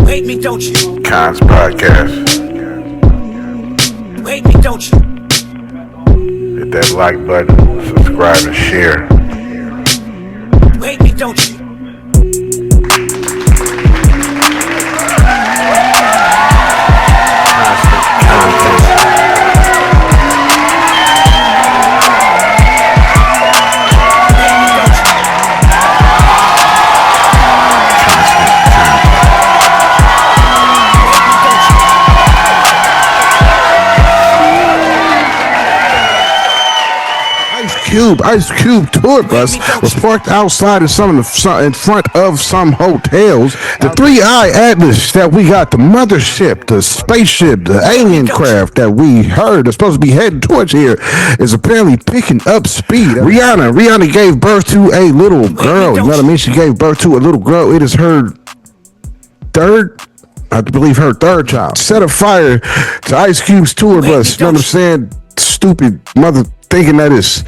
Hate me, don't you? Kons podcast. Hate me, don't you? Hit that like button, subscribe and share. Hate me, don't you? Ice Cube tour bus was parked outside of in front of some hotels. The 3I Atlas that we got, the mothership, the spaceship, the alien craft that we heard is supposed to be heading towards here is apparently picking up speed. Rihanna gave birth to a little girl. You know what I mean? She gave birth to a little girl. It is her third child. Set a fire to Ice Cube's tour bus. You know what I'm saying? Stupid mother thinking that it's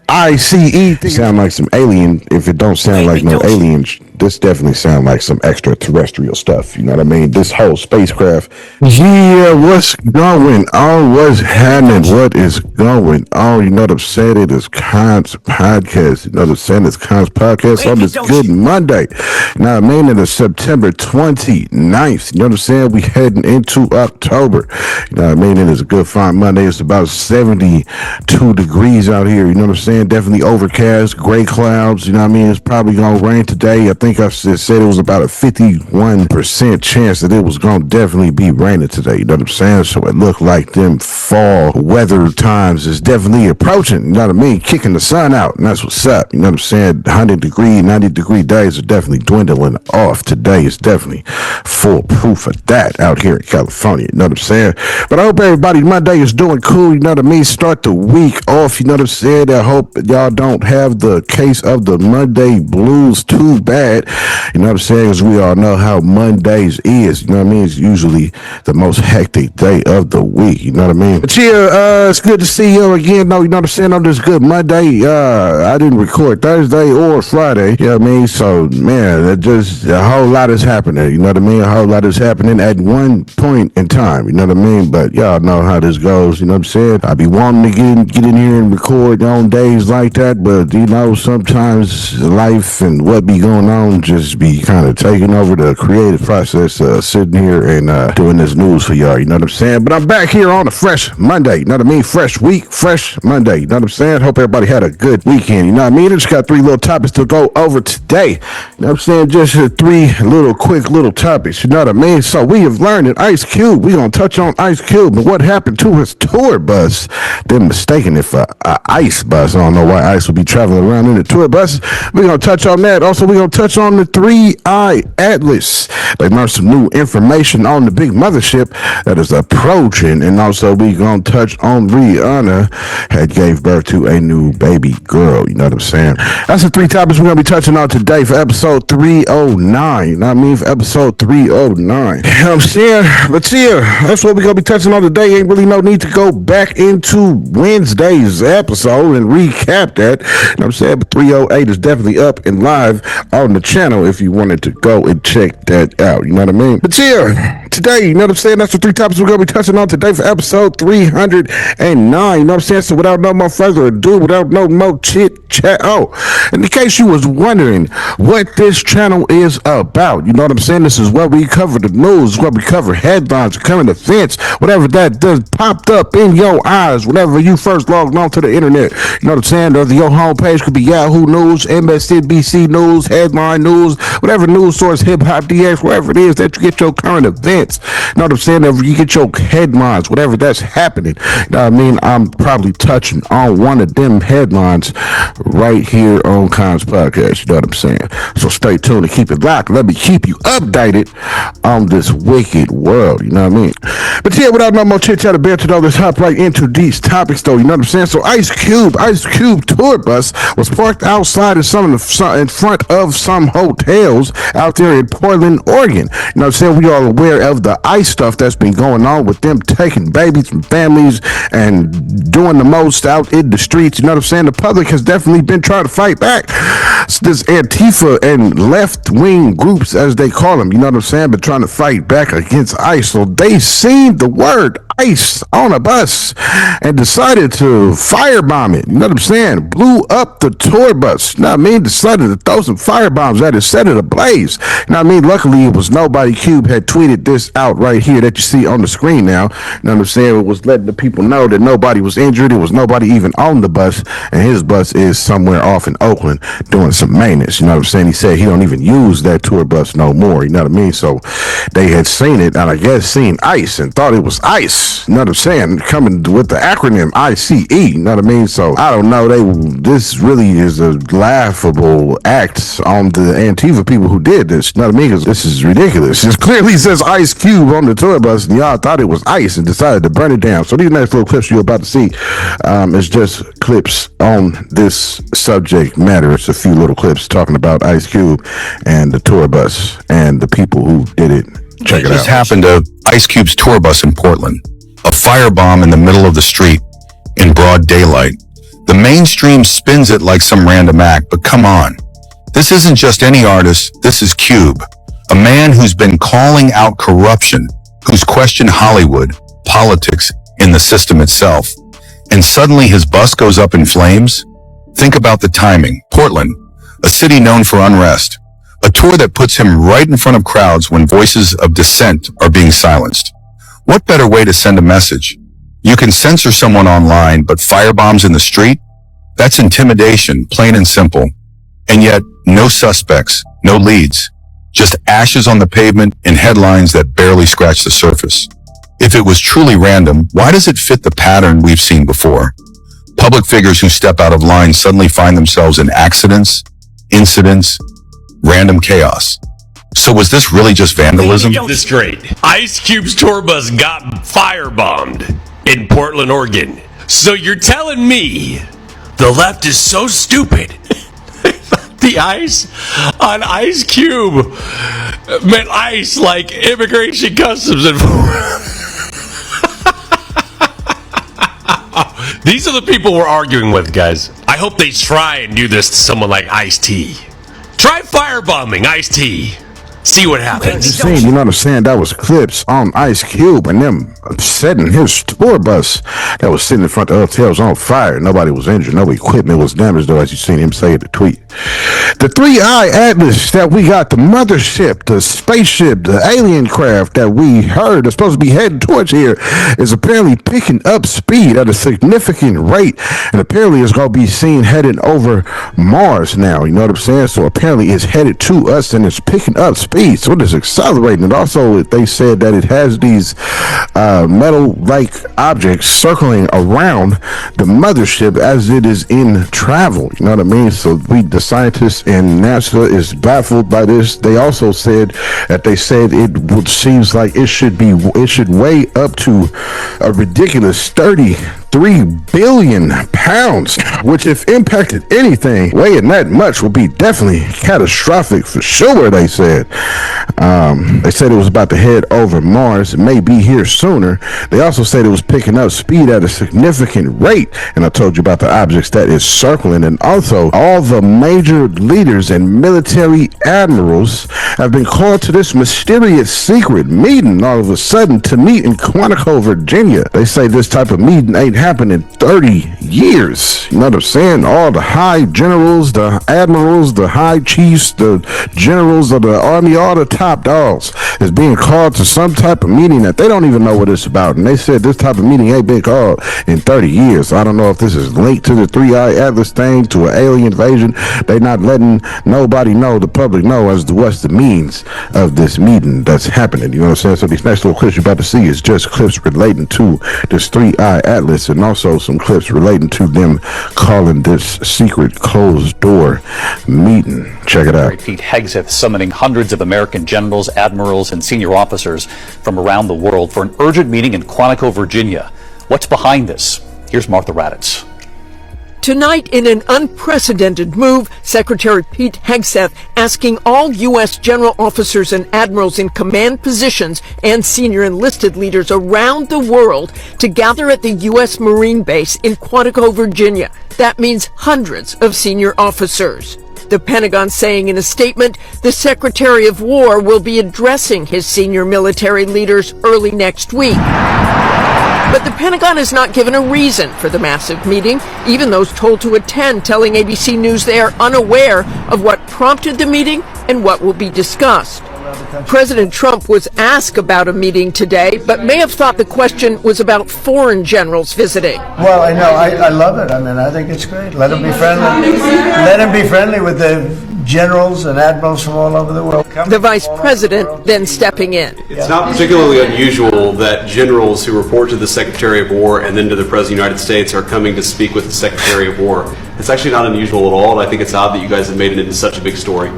I.C.E. Sound like some alien. If it don't sound like no alien, this definitely sound like some extraterrestrial stuff. You know what I mean? This whole spacecraft. Yeah, what's going on? What's happening? What is going on? You know what I'm saying? It is Kons podcast. You know what I'm saying? It's Kons podcast on this good Monday. Now, I mean, it is September 29th. You know what I'm saying? We heading into October. You know what I mean? It is a good fine Monday. It's about 72 degrees out here. You know what I'm saying? Definitely overcast, gray clouds. You know what I mean? It's probably going to rain today. I think I said it was about a 51% chance that it was going to definitely be raining today. You know what I'm saying? So it looked like them fall weather times is definitely approaching. You know what I mean? Kicking the sun out. And that's what's up. You know what I'm saying? 100 degree, 90 degree days are definitely dwindling off. Today is definitely full proof of that out here in California. You know what I'm saying? But I hope everybody Monday is doing cool. You know what I mean? Start the week off. You know what I'm saying? I hope y'all don't have the case of the Monday blues too bad. You know what I'm saying? As we all know how Mondays is. You know what I mean? It's usually the most hectic day of the week. You know what I mean? But yeah, it's good to see you again. No, you know what I'm saying? On this good Monday, I didn't record Thursday or Friday. You know what I mean? So, man, just a whole lot is happening. You know what I mean? A whole lot is happening at one point in time. You know what I mean? But y'all know how this goes. You know what I'm saying? I be wanting to get in here and record on days like that, but you know, sometimes life and what be going on just be kind of taking over the creative process, sitting here and doing this news for y'all. You know what I'm saying? But I'm back here on a fresh Monday. You know what I mean? Fresh week, fresh Monday. You know what I'm saying? Hope everybody had a good weekend. You know what I mean? I just got 3 little topics to go over today. You know what I'm saying? Just 3 quick little topics. You know what I mean? So we have learned that Ice Cube, we're going to touch on Ice Cube and what happened to his tour bus. They're mistaken it for an ice bus. I don't know why Ice would be traveling around in the tour bus. We're going to touch on that. Also, we're going to touch on the 3I Atlas. They learned some new information on the big mothership that is approaching. And also, we're going to touch on Rihanna had gave birth to a new baby girl. You know what I'm saying? That's the 3 topics we're going to be touching on today for episode 309. You know what I mean? For episode 309. You know what I'm saying? But yeah, that's what we're going to be touching on today. Ain't really no need to go back into Wednesday's episode and recap that. You know what I'm saying? But 308 is definitely up and live on the channel if you wanted to go and check that out. You know what I mean? But yeah, today, you know what I'm saying? That's the 3 topics we're going to be touching on today for episode 309. You know what I'm saying? So without no more further ado, without no more chit chat. Oh, in case you was wondering what this channel is about, you know what I'm saying? This is where we cover the news, where we cover headlines, current events, whatever that does popped up in your eyes whenever you first logged on to the internet. You know what I'm saying? Your homepage could be Yahoo News, MSNBC News, Headline News, whatever news source, Hip Hop DX, wherever it is that you get your current events. You know what I'm saying? Whenever you get your headlines, whatever that's happening. You know what I mean? I'm probably touching on one of them headlines right here on Kons podcast. You know what I'm saying? So stay tuned and keep it locked. Let me keep you updated on this wicked world. You know what I mean? But yeah, without no more chit chat about to let's hop right into these topics though. You know what I'm saying? So Ice Cube tour bus was parked outside of in front of some hotels out there in Portland, Oregon. You know what I'm saying? We all aware of the ICE stuff that's been going on with them taking babies from families and doing the most out in the streets. You know what I'm saying? The public has definitely been trying to fight back. This Antifa and left-wing groups, as they call them, you know what I'm saying, been trying to fight back against ICE. So they seen the word ICE on a bus and decided to firebomb it. You know what I'm saying? Blew up the tour bus. You know what I mean? Decided to throw some firebombs at it, set it ablaze. You know what I mean? Luckily, it was nobody. Cube had tweeted this out right here that you see on the screen now. You know what I'm saying? It was letting the people know that nobody was injured. It was nobody even on the bus, and his bus is somewhere off in Oakland doing some maintenance. You know what I'm saying? He said he don't even use that tour bus no more. You know what I mean? So they had seen it, and I guess seen ICE and thought it was ICE. You know what I'm saying? Coming with the acronym I.C.E. You know what I mean? So I don't know. This really is a laughable act on the Antifa people who did this. You know what I mean? Because this is ridiculous. It clearly says Ice Cube on the tour bus, and y'all thought it was ICE and decided to burn it down. So these next little clips you're about to see is just clips on this subject matter. It's a few little clips talking about Ice Cube and the tour bus and the people who did it. Check it out. This happened to Ice Cube's tour bus in Portland. A firebomb in the middle of the street in broad daylight. The mainstream spins it like some random act, but come on. This isn't just any artist, this is Cube. A man who's been calling out corruption, who's questioned Hollywood, politics, in the system itself. And suddenly his bus goes up in flames? Think about the timing. Portland, a city known for unrest. A tour that puts him right in front of crowds when voices of dissent are being silenced. What better way to send a message? You can censor someone online, but firebombs in the street? That's intimidation, plain and simple. And yet, no suspects, no leads. Just ashes on the pavement and headlines that barely scratch the surface. If it was truly random, why does it fit the pattern we've seen before? Public figures who step out of line suddenly find themselves in accidents, incidents, random chaos. So was this really just vandalism? Get this straight. Ice Cube's tour bus got firebombed in Portland, Oregon. So you're telling me the left is so stupid the ice on Ice Cube meant ice like immigration customs and these are the people we're arguing with, guys. I hope they try and do this to someone like Ice-T. Try firebombing Ice-T. See what happens. You know what I'm saying? That was clips on Ice Cube and them setting his tour bus that was sitting in front of the hotels on fire. Nobody was injured. No equipment was damaged, though, as you seen him say in the tweet. The 3I Atlas that we got, the mothership, the spaceship, the alien craft that we heard is supposed to be heading towards here, is apparently picking up speed at a significant rate, and apparently it's going to be seen heading over Mars now. You know what I'm saying? So apparently it's headed to us and it's picking up speed. So it is accelerating. And also, they said that it has these metal-like objects circling around the mothership as it is in travel. You know what I mean? So the scientists in NASA is baffled by this. They also said that it seems like it should weigh up to a ridiculous 33 billion pounds, which if impacted anything, weighing that much would be definitely catastrophic for sure, they said. They said it was about to head over Mars. It may be here sooner. They also said it was picking up speed at a significant rate. And I told you about the objects that is circling. And also, all the major leaders and military admirals have been called to this mysterious secret meeting all of a sudden to meet in Quantico, Virginia. They say this type of meeting ain't happened in 30 years. You know what I'm saying? All the high generals, the admirals, the high chiefs, the generals of the army, all the top dogs is being called to some type of meeting that they don't even know what it's about. And they said this type of meeting ain't been called in 30 years. So I don't know if this is linked to the 3I Atlas thing, to an alien invasion. They not letting nobody know, the public know, as to what's the means of this meeting that's happening. You know what I'm saying? So these next little clips you're about to see is just clips relating to this 3I Atlas, and also some clips relating to them calling this secret closed door meeting. Check it out. Pete Hegseth summoning hundreds of American generals, admirals, and senior officers from around the world for an urgent meeting in Quantico, Virginia. What's behind this? Here's Martha Raddatz. Tonight, in an unprecedented move, Secretary Pete Hegseth asking all U.S. general officers and admirals in command positions and senior enlisted leaders around the world to gather at the U.S. Marine Base in Quantico, Virginia. That means hundreds of senior officers. The Pentagon saying in a statement, the Secretary of War will be addressing his senior military leaders early next week. But the Pentagon has not given a reason for the massive meeting, even those told to attend telling ABC News they are unaware of what prompted the meeting and what will be discussed. President Trump was asked about a meeting today, but may have thought the question was about foreign generals visiting. Well, I know. I love it. I mean, I think it's great. Let him be friendly. Let him be friendly with the generals and admirals from all over the world. The vice president then stepping in. It's not particularly unusual that generals who report to the Secretary of War and then to the President of the United States are coming to speak with the Secretary of War. It's actually not unusual at all, and I think it's odd that you guys have made it into such a big story.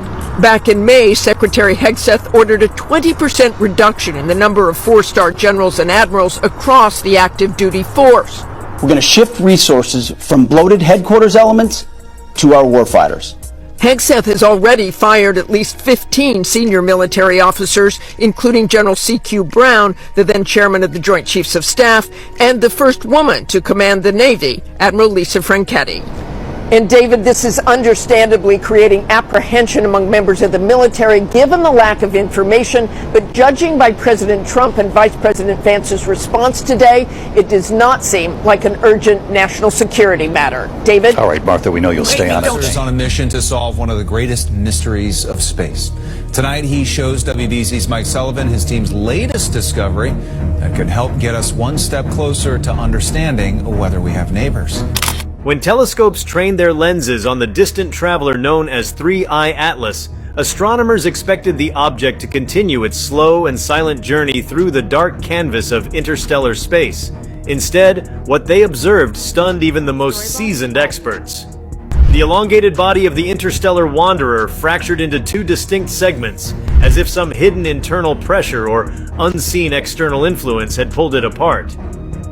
Back in May, Secretary Hegseth ordered a 20% reduction in the number of four-star generals and admirals across the active duty force. We're going to shift resources from bloated headquarters elements to our warfighters. Hegseth has already fired at least 15 senior military officers, including General C.Q. Brown, the then chairman of the Joint Chiefs of Staff, and the first woman to command the Navy, Admiral Lisa Franchetti. And David, this is understandably creating apprehension among members of the military, given the lack of information. But judging by President Trump and Vice President Vance's response today, it does not seem like an urgent national security matter. David? All right, Martha, we know you'll stay on it. Is on a mission to solve one of the greatest mysteries of space. Tonight, he shows WBZ's Mike Sullivan his team's latest discovery that could help get us one step closer to understanding whether we have neighbors. When telescopes trained their lenses on the distant traveler known as 3I Atlas, astronomers expected the object to continue its slow and silent journey through the dark canvas of interstellar space. Instead, what they observed stunned even the most seasoned experts. The elongated body of the interstellar wanderer fractured into two distinct segments, as if some hidden internal pressure or unseen external influence had pulled it apart.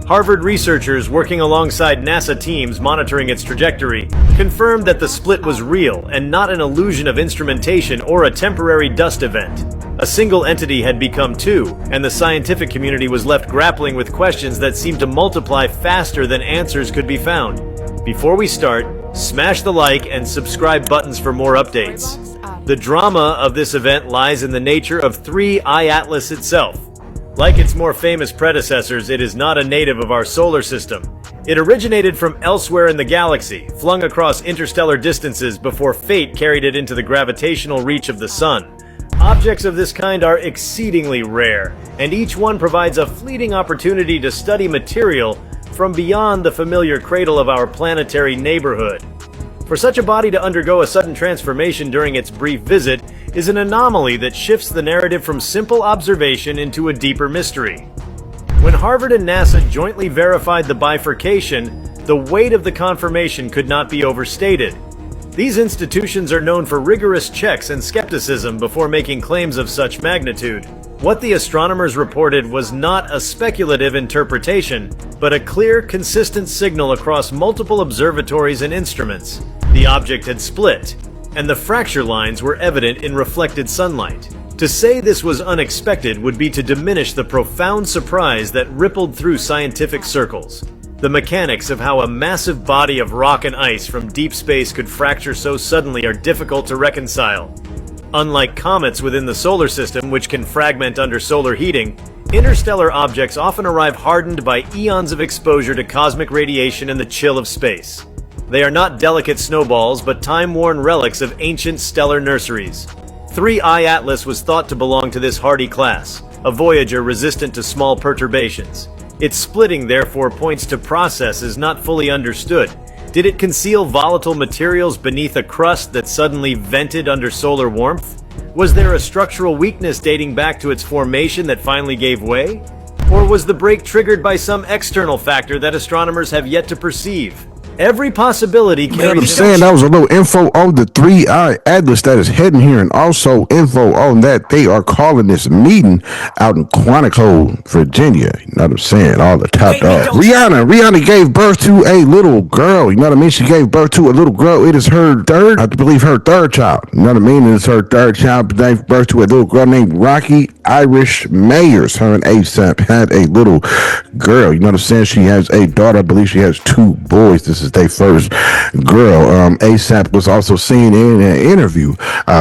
Harvard researchers working alongside NASA teams monitoring its trajectory confirmed that the split was real and not an illusion of instrumentation or a temporary dust event. A single entity had become two, and the scientific community was left grappling with questions that seemed to multiply faster than answers could be found. Before we start, smash the like and subscribe buttons for more updates. The drama of this event lies in the nature of 3I Atlas itself. Like its more famous predecessors, it is not a native of our solar system. It originated from elsewhere in the galaxy, flung across interstellar distances before fate carried it into the gravitational reach of the sun. Objects of this kind are exceedingly rare, and each one provides a fleeting opportunity to study material from beyond the familiar cradle of our planetary neighborhood. For such a body to undergo a sudden transformation during its brief visit is an anomaly that shifts the narrative from simple observation into a deeper mystery. When Harvard and NASA jointly verified the bifurcation, the weight of the confirmation could not be overstated. These institutions are known for rigorous checks and skepticism before making claims of such magnitude. What the astronomers reported was not a speculative interpretation, but a clear, consistent signal across multiple observatories and instruments. The object had split, and the fracture lines were evident in reflected sunlight. To say this was unexpected would be to diminish the profound surprise that rippled through scientific circles. The mechanics of how a massive body of rock and ice from deep space could fracture so suddenly are difficult to reconcile. Unlike comets within the solar system, which can fragment under solar heating, interstellar objects often arrive hardened by eons of exposure to cosmic radiation and the chill of space. They are not delicate snowballs, but time-worn relics of ancient stellar nurseries. 3I Atlas was thought to belong to this hardy class, a Voyager resistant to small perturbations. Its splitting therefore points to processes not fully understood. Did it conceal volatile materials beneath a crust that suddenly vented under solar warmth? Was there a structural weakness dating back to its formation that finally gave way? Or was the break triggered by some external factor that astronomers have yet to perceive? Every possibility You know what I'm carries. saying? That was a little info on the 3i Atlas that is heading here, and also info on that they are calling this meeting out in Quantico, Virginia. You know what I'm saying? All the top dogs. Rihanna gave birth to a little girl. You know what I mean? She gave birth to a little girl. It is her third, I believe, her third child. You know what I mean? It is her third child. Gave birth to a little girl named Rocky Irish Mayers. Her and A$AP had a little girl. You know what I'm saying? She has a daughter. I believe she has 2 boys. This is their first girl. A$AP was also seen in an interview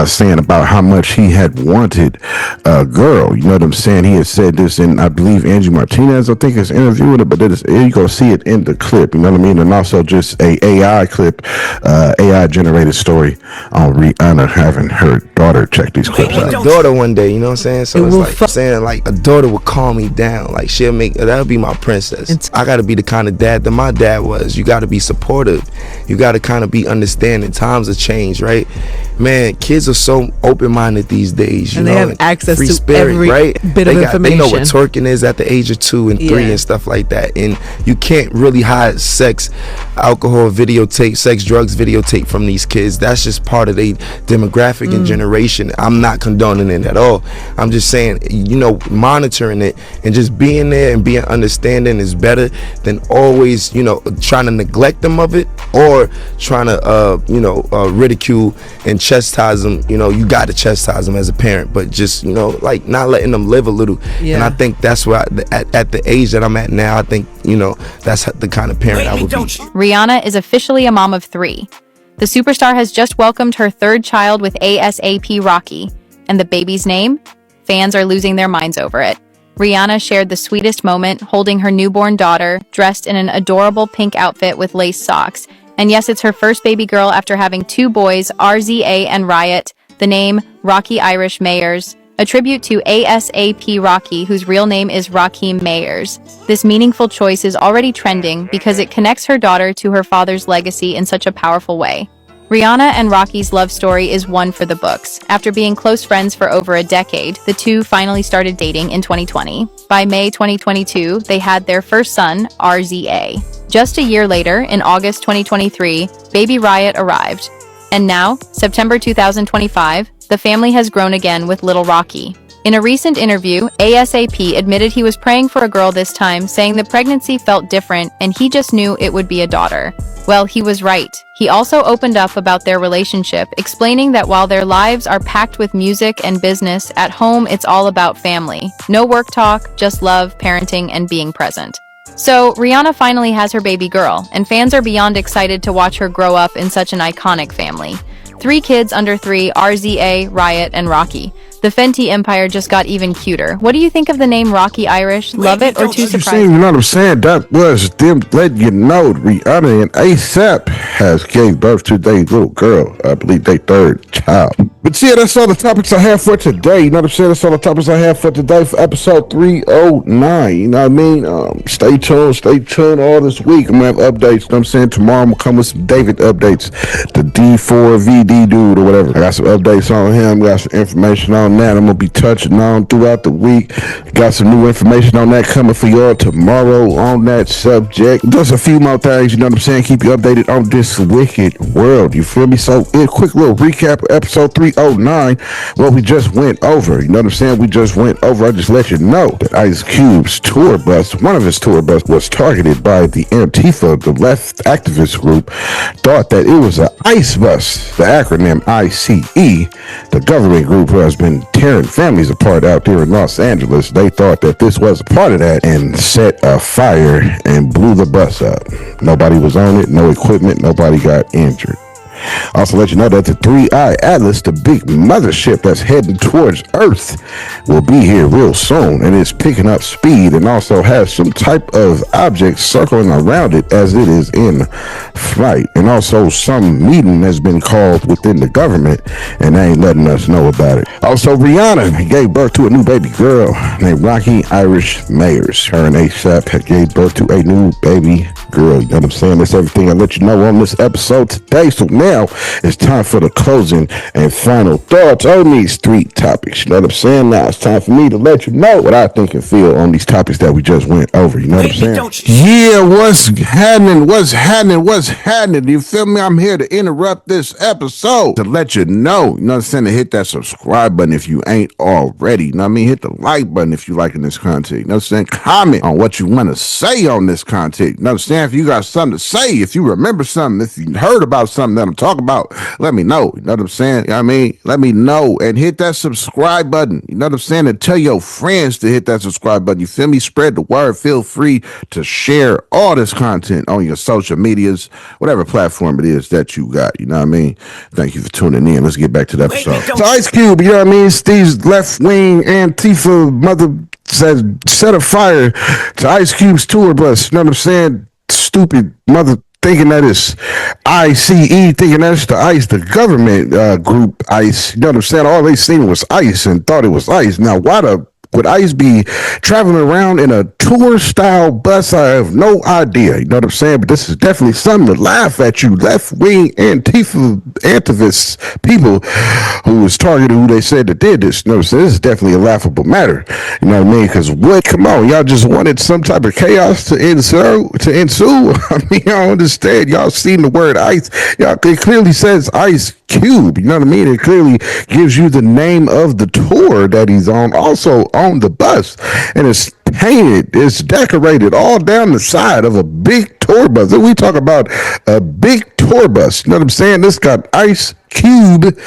saying about how much he had wanted a girl. You know what I'm saying? He had said this in, I believe, Angie Martinez, I think, is interviewing it, but you go see it in the clip. You know what I mean? And also just a AI clip, AI generated story on Rihanna having her daughter check these clips out. A daughter one day, you know what I'm saying? So it's like saying like a daughter would calm me down. Like she'll make, that'll be my princess. I gotta be the kind of dad that my dad was. You gotta be supportive. You gotta kind of be understanding. Times have changed, right? Man, kids are so open-minded these days, you know, they have access free to spirit, every right? bit of information. They know what twerking is at the age of 2 and 3 and stuff like that. And you can't really hide sex, alcohol videotape, sex, drugs videotape from these kids. That's just part of their demographic and generation. I'm not condoning it at all. I'm just saying, you know, monitoring it and just being there and being understanding is better than always, you know, trying to neglect them of it or trying to, you know, ridicule and chastise them. You know, you got to chastise them as a parent, but just, you know, like not letting them live a little. And I think that's why at the age that I'm at now, I think, you know, that's the kind of parent I would be. Rihanna is officially a mom of 3. The superstar has just welcomed her 3rd child with A$AP Rocky. And the baby's name? Fans are losing their minds over it. Rihanna shared the sweetest moment holding her newborn daughter, dressed in an adorable pink outfit with lace socks. And yes, it's her first baby girl after having 2 boys, RZA and Riot. The name, Rocky Irish Mayers, a tribute to A$AP Rocky, whose real name is Rakim Mayers. This meaningful choice is already trending because it connects her daughter to her father's legacy in such a powerful way. Rihanna and Rocky's love story is one for the books. After being close friends for over a decade, the two finally started dating in 2020. By May 2022, they had their first son, RZA. Just a year later, in August 2023, baby Riot arrived. And now, September 2025, the family has grown again with little Rocky. In a recent interview, A$AP admitted he was praying for a girl this time, saying the pregnancy felt different and he just knew it would be a daughter. Well, he was right. He also opened up about their relationship, explaining that while their lives are packed with music and business, at home it's all about family. No work talk, just love, parenting, and being present. So, Rihanna finally has her baby girl, and fans are beyond excited to watch her grow up in such an iconic family. 3 kids under 3, RZA, Riot, and Rocky. The Fenty empire just got even cuter. What do you think of the name Rocky Irish? Love it or too surprised? You know what I'm saying? That was them letting you know Rihanna and A$AP has gave birth to their little girl. I believe their 3rd child. But yeah, that's all the topics I have for today. You know what I'm saying? That's all the topics I have for today for episode 309. You know what I mean? Stay tuned all this week. I'm going to have updates. You know what I'm saying? Tomorrow I'm going to come with some David updates. The D4VD dude or whatever. I got some updates on him. Got some information on that I'm going to be touching on throughout the week. Got some new information on that coming for y'all tomorrow on that subject. Just a few more things, you know what I'm saying? Keep you updated on this wicked world. You feel me? So, a quick little recap of episode 309, what we just went over. You know what I'm saying? We just went over. I just let you know that I.C.E.'s tour bus, one of his tour bus, was targeted by the Antifa, the left activist group, thought that it was an ICE bus, the acronym I.C.E., the government group who has been tearing families apart out there in Los Angeles. They thought that this was a part of that and set a fire and blew the bus up. Nobody was on it, no equipment, nobody got injured. Also let you know that the 3i Atlas, the big mothership that's heading towards Earth, will be here real soon, and it's picking up speed and also has some type of object circling around it as it is in flight. And also some meeting has been called within the government and they ain't letting us know about it. Also, Rihanna gave birth to a new baby girl named Rocky Irish Mayers. Her and A$AP had gave birth to a new baby girl. You know what I'm saying? That's everything I let you know on this episode today. So now it's time for the closing and final thoughts on these 3 topics. You know what I'm saying? Now it's time for me to let you know what I think and feel on these topics that we just went over. You know what I'm saying? Yeah, what's happening? You feel me? I'm here to interrupt this episode to let you know. You know what I'm saying? To hit that subscribe button if you ain't already. You know what I mean? Hit the like button if you liking this content. You know what I'm saying? Comment on what you want to say on this content. You know what I'm saying? If you got something to say, if you remember something, if you heard about something that I'm talking about, let me know. You know what I'm saying? You know what I mean? Let me know and hit that subscribe button. You know what I'm saying? And tell your friends to hit that subscribe button. You feel me? Spread the word. Feel free to share all this content on your social medias, whatever platform it is that you got. You know what I mean? Thank you for tuning in. Let's get back to the episode. So Ice Cube, you know what I mean? Steve's left-wing Antifa mother said set a fire to Ice Cube's tour bus. You know what I'm saying? Stupid mother thinking that it's I.C.E, thinking that's the ICE, the government group ICE. You know what I'm saying? All they seen was ICE and thought it was ICE. Now, why would ICE be traveling around in a tour-style bus? I have no idea. You know what I'm saying? But this is definitely something to laugh at, you left-wing activists, people who was targeted, who they said that did this. You know what I'm saying? This is definitely a laughable matter. You know what I mean? Because what? Come on, y'all just wanted some type of chaos to ensue? I mean, I don't understand. Y'all seen the word ICE. Y'all, it clearly says Ice Cube. You know what I mean? It clearly gives you the name of the tour that he's on. Also on the bus, and it's painted, it's decorated all down the side of a big tour bus. We talk about a big tour bus. You know what I'm saying? This got Ice Cube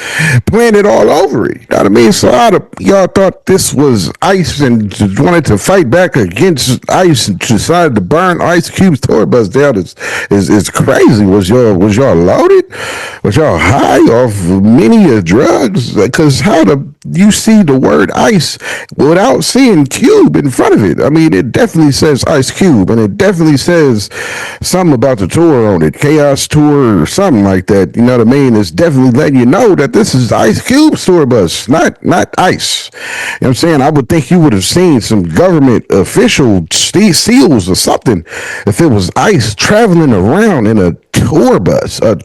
planted all over it. You know what I mean? So y'all thought this was ICE and wanted to fight back against ICE and decided to burn Ice Cube's tour bus down. Is crazy. Was y'all loaded? Was y'all high off many drugs? Because how do you see the word ICE without seeing Cube in front of it? I mean, it definitely says Ice Cube, and it definitely says something about the tour on it, Chaos Tour or something like that. You know what I mean? It's definitely letting you know that this is Ice Cube's tour bus, not ICE. You know what I'm saying? I would think you would have seen some government official seals or something if it was ICE traveling around in a tour bus. We're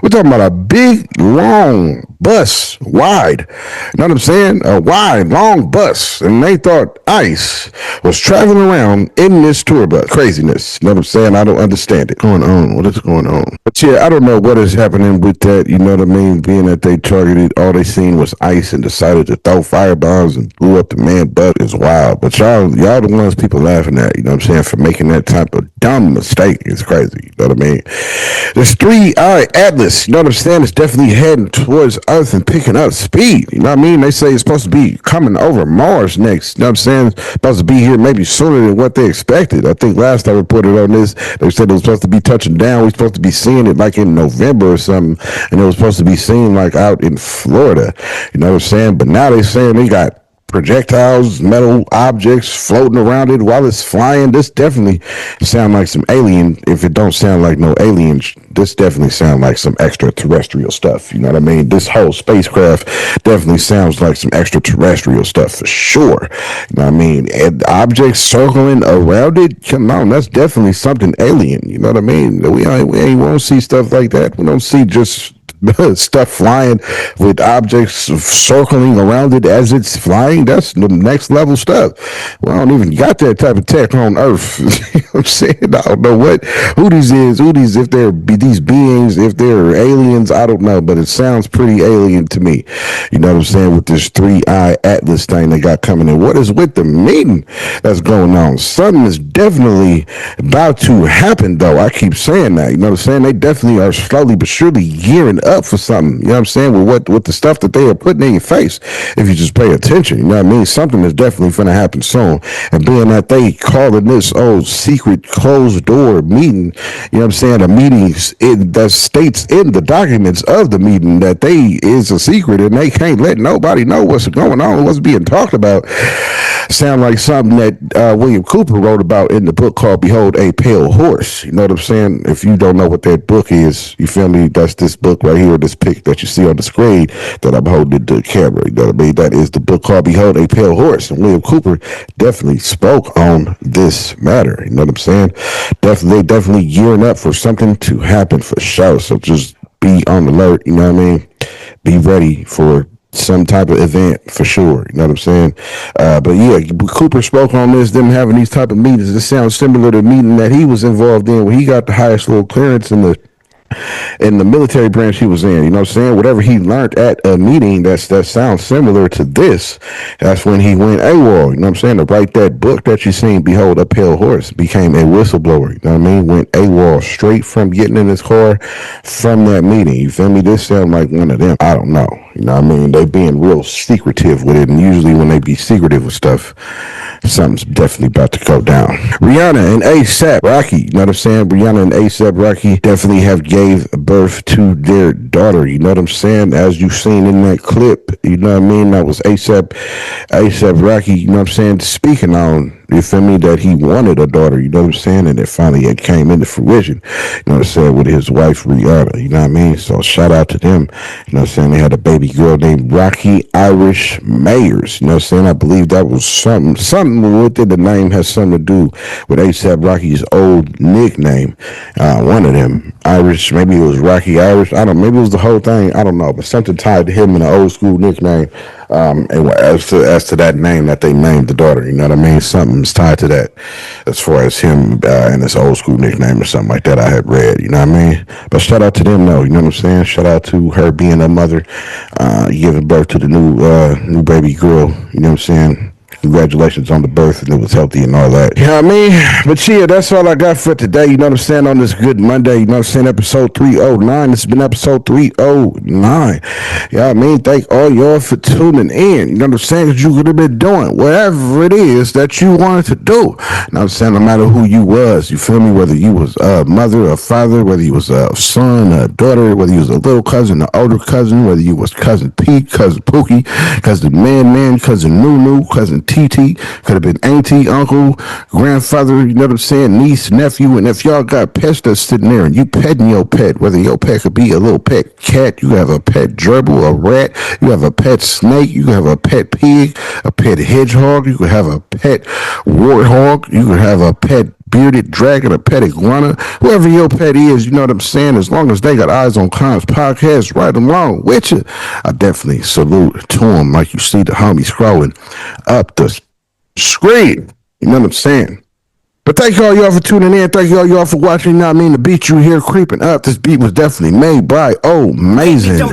talking about a big, long bus, wide. You know what I'm saying? A wide, long bus. And they thought ICE was traveling around in this tour bus. Craziness. You know what I'm saying? I don't understand it. What is going on? But yeah, I don't know what is happening with that. You know what I mean? Being that they targeted, all they seen was ICE and decided to throw firebombs and blew up the man butt is wild. But y'all the ones people laughing at, you know what I'm saying, for making that type of dumb mistake. It's crazy. You know what I mean? This 3-eye Atlas, you know what I'm saying, it's definitely heading towards Earth and picking up speed. You know what I mean? They say it's supposed to be coming over Mars next. You know what I'm saying? It's supposed to be here maybe sooner than what they expected. I think last I reported on this, they said it was supposed to be touching down. We're supposed to be seeing it like in November or something, and it was supposed to be seen like out in Florida. You know what I'm saying? But now they're saying they got projectiles, metal objects floating around it while it's flying. This definitely sound like some alien. If it don't sound like no aliens, this definitely sound like some extraterrestrial stuff. You know what I mean? This whole spacecraft definitely sounds like some extraterrestrial stuff for sure. You know what I mean? And objects circling around it, come on, that's definitely something alien. You know what I mean? We won't see stuff like that. We don't see just stuff flying with objects circling around it as it's flying. That's the next level stuff. We don't even got that type of tech on Earth. You know what I'm saying? I don't know who these, if they're these beings, if they're aliens, I don't know, but it sounds pretty alien to me. You know what I'm saying? With this 3-eye Atlas thing they got coming in. What is with the meeting that's going on? Something is definitely about to happen, though. I keep saying that. You know what I'm saying? They definitely are slowly but surely gearing up for something. You know what I'm saying? With the stuff that they are putting in your face, if you just pay attention. You know what I mean? Something is definitely going to happen soon. And being that they calling this secret closed door meeting, you know what I'm saying? A meeting that states in the documents of the meeting that is a secret and they can't let nobody know what's going on, what's being talked about. Sound like something that William Cooper wrote about in the book called Behold a Pale Horse. You know what I'm saying? If you don't know what that book is, you feel me? That's this book right here, this pic that you see on the screen that I'm holding the camera. You know what I mean? That is the book called Behold a Pale Horse. And William Cooper definitely spoke on this matter. You know what I'm saying? Definitely gearing up for something to happen for sure. So just be on alert. You know what I mean? Be ready for some type of event for sure. You know what I'm saying? But yeah, Cooper spoke on this, them having these type of meetings. This sounds similar to the meeting that he was involved in when he got the highest level clearance in the military branch he was in. You know what I'm saying? Whatever he learned at a meeting that sounds similar to this, that's when he went AWOL. You know what I'm saying? To write that book that you seen, Behold a Pale Horse, became a whistleblower. You know what I mean? Went AWOL straight from getting in his car from that meeting. You feel me? This sound like one of them. I don't know. You know what I mean? They being real secretive with it, and usually when they be secretive with stuff, something's definitely about to go down. Rihanna and A$AP Rocky, you know what I'm saying? Rihanna and A$AP Rocky definitely have gave birth to their daughter, you know what I'm saying? As you've seen in that clip, you know what I mean? That was A$AP Rocky, you know what I'm saying? Speaking on, you feel me, that he wanted a daughter, you know what I'm saying? And it finally it came into fruition, you know what I'm saying, with his wife Rihanna, you know what I mean? So shout out to them, you know what I'm saying? They had a baby girl named Rocky Irish Mayers, you know what I'm saying? I believe that was something within the name has something to do with A$AP Rocky's old nickname. One of them, Irish, maybe it was Rocky Irish, I don't know, maybe it was the whole thing, I don't know, but something tied to him in an old school nickname. And as to that name that they named the daughter, you know what I mean? Something's tied to that as far as him and his old school nickname or something like that I had read, you know what I mean? But shout out to them though, you know what I'm saying? Shout out to her being a mother, giving birth to the new baby girl, you know what I'm saying? Congratulations on the birth, and it was healthy and all that. You know what I mean? But yeah, that's all I got for today. You know what I'm saying? On this good Monday, you know what I'm saying? Episode 309. This has been episode 309. You know what I mean? Thank all y'all for tuning in. You know what I'm saying? Because you could have been doing whatever it is that you wanted to do. You know what I'm saying? No matter who you was, you feel me? Whether you was a mother, a father, whether you was a son, a daughter, whether you was a little cousin, an older cousin, whether you was cousin Pete, cousin Pookie, cousin Man, cousin Nunu, cousin TT, could have been auntie, uncle, grandfather, you know what I'm saying, niece, nephew, and if y'all got pets that's sitting there and you petting your pet, whether your pet could be a little pet cat, you have a pet gerbil, a rat, you have a pet snake, you have a pet pig, a pet hedgehog, you could have a pet warthog, you could have a pet bearded dragon, a pet iguana, whoever your pet is, you know what I'm saying, as long as they got eyes on Kons podcast right along with you, I definitely salute to them like you see the homie scrolling up the screen, you know what I'm saying. But thank all y'all for tuning in. Thank all y'all for watching. You know what I mean? The beat you hear creeping up. This beat was definitely made by Amazing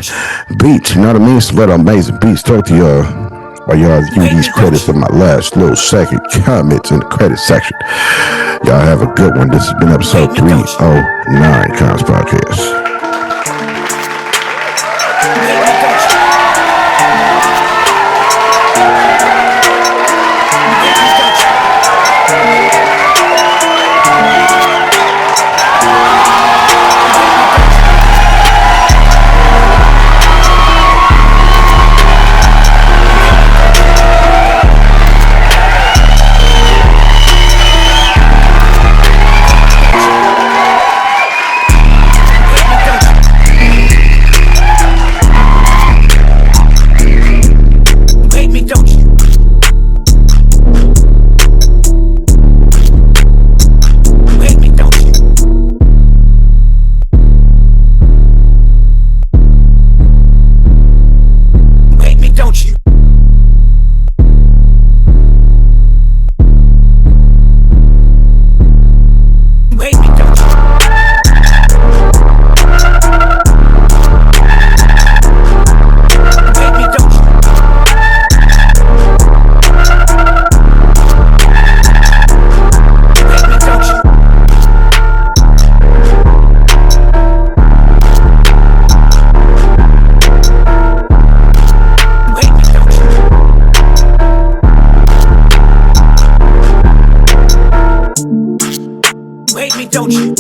Beats. You know what I mean? So let Amazing Beats talk to y'all while y'all give these credits in my last little second comments in the credit section. Y'all have a good one. This has been episode 309 Kons Podcast. Don't you?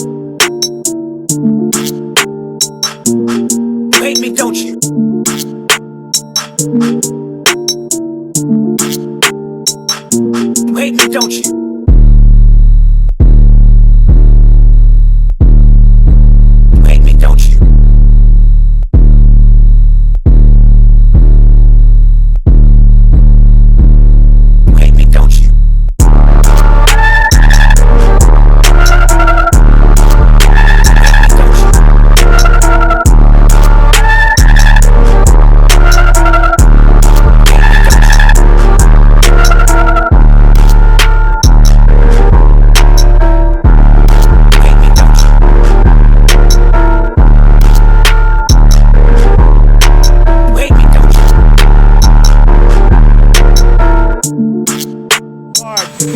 Wake me, don't you? Wake me, don't you? Wake me, don't you?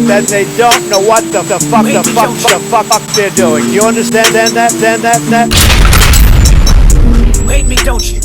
that they don't know what the fuck they're doing. You understand that? You hate me, don't you?